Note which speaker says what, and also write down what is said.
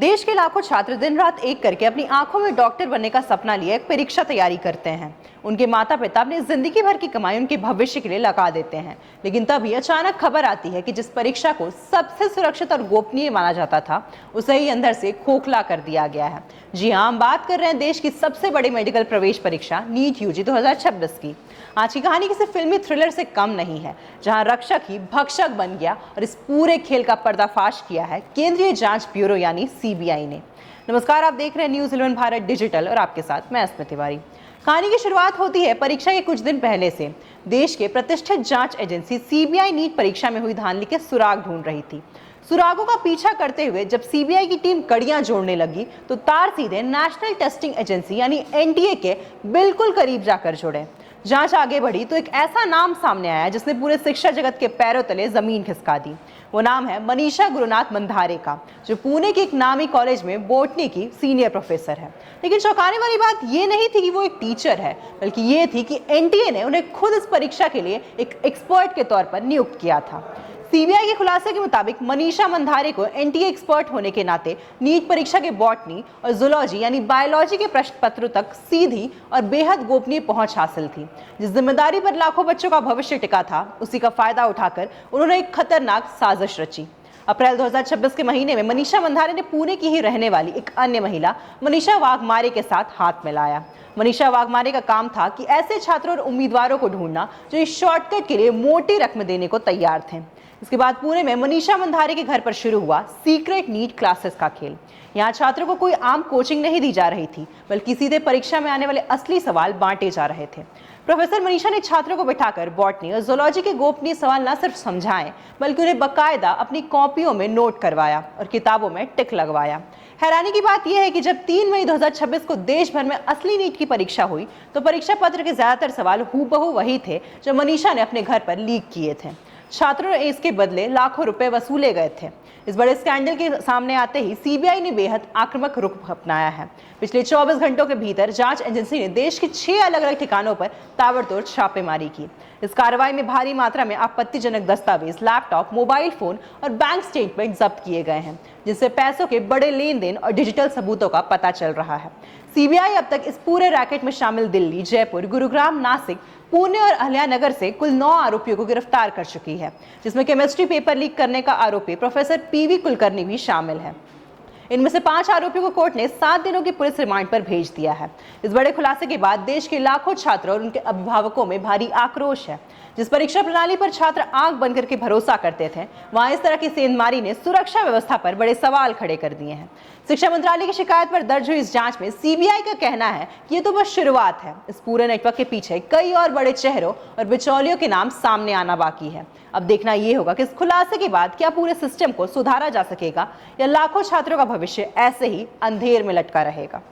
Speaker 1: देश के लाखों छात्र दिन रात एक करके अपनी आंखों में डॉक्टर बनने का सपना लिए एक परीक्षा तैयारी करते हैं। उनके माता पिता अपनी जिंदगी भर की कमाई उनके भविष्य के लिए लगा देते हैं, लेकिन तभी अचानक खबर आती है कि जिस परीक्षा को सबसे सुरक्षित और गोपनीय माना जाता था, उसे ही अंदर से खोखला कर दिया गया है। जी हाँ, हम बात कर रहे हैं देश की सबसे बड़ी मेडिकल प्रवेश परीक्षा नीट यूजी 2026 की। आज की कहानी किसी फिल्मी थ्रिलर से कम नहीं है, जहां रक्षक ही भक्षक बन गया और इस पूरे खेल का पर्दाफाश किया है केंद्रीय जांच ब्यूरो यानी सीबीआई ने। नमस्कार, आप देख रहे हैं न्यूज़ 11 भारत डिजिटल और आपके साथ मैं अस्मिता तिवारी। कहानी की शुरुआत होती है परीक्षा के कुछ दिन पहले से। देश के प्रतिष्ठित जांच एजेंसी सीबीआई नीट परीक्षा में हुई धांधली के सुराग ढूंढ रही थी। सुरागों का पीछा करते हुए जब सीबीआई की टीम कड़ियां जोड़ने लगी तो तार सीधे नेशनल टेस्टिंग एजेंसी यानी एनटीए के बिल्कुल करीब जाकर जुड़े। जांच आगे बढ़ी तो एक ऐसा नाम सामने आया जिसने पूरे शिक्षा जगत के पैरों तले जमीन खिसका दी। वो नाम है मनीषा गुरुनाथ मंधारे का, जो पुणे के एक नामी कॉलेज में बॉटनी की सीनियर प्रोफेसर है। लेकिन चौंकाने वाली बात ये नहीं थी कि वो एक टीचर है, बल्कि ये थी कि एनटीए ने उन्हें खुद इस परीक्षा के लिए एक एक्सपर्ट के तौर पर नियुक्त किया था। सीबीआई के खुलासे के मुताबिक मनीषा मंधारे को एनटीए एक्सपर्ट होने के नाते नीट परीक्षा के बॉटनी और जूलॉजी यानी बायोलॉजी के प्रश्न पत्रों तक सीधी और बेहद गोपनीय पहुंच हासिल थी। जिस जिम्मेदारी पर लाखों बच्चों का भविष्य टिका था, उसी का फायदा उठाकर उन्होंने एक खतरनाक साजिश रची। अप्रैल 2026 के महीने में मनीषा मंधारे ने पुणे की ही रहने वाली एक अन्य महिला मनीषा वाघमारे के साथ हाथ मिलाया। मनीषा वाघमारे का काम था कि ऐसे छात्रों और उम्मीदवारों को ढूंढना जो इस शॉर्टकट के लिए मोटी रकम देने को तैयार थे। इसके बाद पुणे में मनीषा मंधारे के घर पर शुरू हुआ सीक्रेट नीट क्लासेस का खेल। यहाँ छात्रों को कोई आम कोचिंग नहीं दी जा रही थी, बल्कि सीधे परीक्षा में आने वाले असली सवाल बांटे जा रहे थे। प्रोफेसर मनीषा ने छात्रों को बिठाकर बॉटनी और जूलॉजी के गोपनीय सवाल न सिर्फ समझाएं, बल्कि उन्हें बाकायदा अपनी कॉपियों में नोट करवाया और किताबों में टिक लगवाया। हैरानी की बात यह है कि जब 3 मई 2026 को देश भर में असली नीट की परीक्षा हुई, तो परीक्षा पत्र के ज्यादातर सवाल हूबहू वही थे जो मनीषा ने अपने घर पर लीक किए थे। छात्रों ने इसके बदले लाखों रुपए वसूले गए थे। इस बड़े स्कैंडल के सामने आते ही सीबीआई ने बेहद आक्रामक रुख अपनाया है। पिछले 24 घंटों के भीतर जांच एजेंसी ने देश के 6 अलग अलग ठिकानों पर ताबड़तोड़ छापेमारी की। इस कार्रवाई में भारी मात्रा में आपत्तिजनक दस्तावेज, लैपटॉप, मोबाइल फोन और बैंक स्टेटमेंट जब्त किए गए हैं, जिससे पैसों के बड़े लेन देन और डिजिटल सबूतों का पता चल रहा है। सीबीआई अब तक इस पूरे रैकेट में शामिल दिल्ली, जयपुर, गुरुग्राम, नासिक, पुणे और अहल्यानगर से कुल 9 आरोपियों को गिरफ्तार कर चुकी है, जिसमें केमिस्ट्री पेपर लीक करने का आरोपी प्रोफेसर पीवी कुलकर्णी भी शामिल है। इनमें से 5 आरोपियों को कोर्ट ने 7 दिनों की पुलिस रिमांड पर भेज दिया है। इस बड़े खुलासे के बाद देश के लाखों छात्र और उनके अभिभावकों में भारी आक्रोश है। जिस परीक्षा प्रणाली पर छात्र आंख बंद करके भरोसा करते थे, वहां इस तरह की सेंधमारी ने सुरक्षा व्यवस्था पर बड़े सवाल खड़े कर दिए हैं। शिक्षा मंत्रालय की शिकायत पर दर्ज हुई इस जांच में सीबीआई का कहना है कि ये तो बस शुरुआत है। इस पूरे नेटवर्क के पीछे कई और बड़े चेहरों और बिचौलियों के नाम सामने आना बाकी है। अब देखना यह होगा कि इस खुलासे के बाद क्या पूरे सिस्टम को सुधारा जा सकेगा या लाखों छात्रों का भविष्य ऐसे ही अंधेर में लटका रहेगा।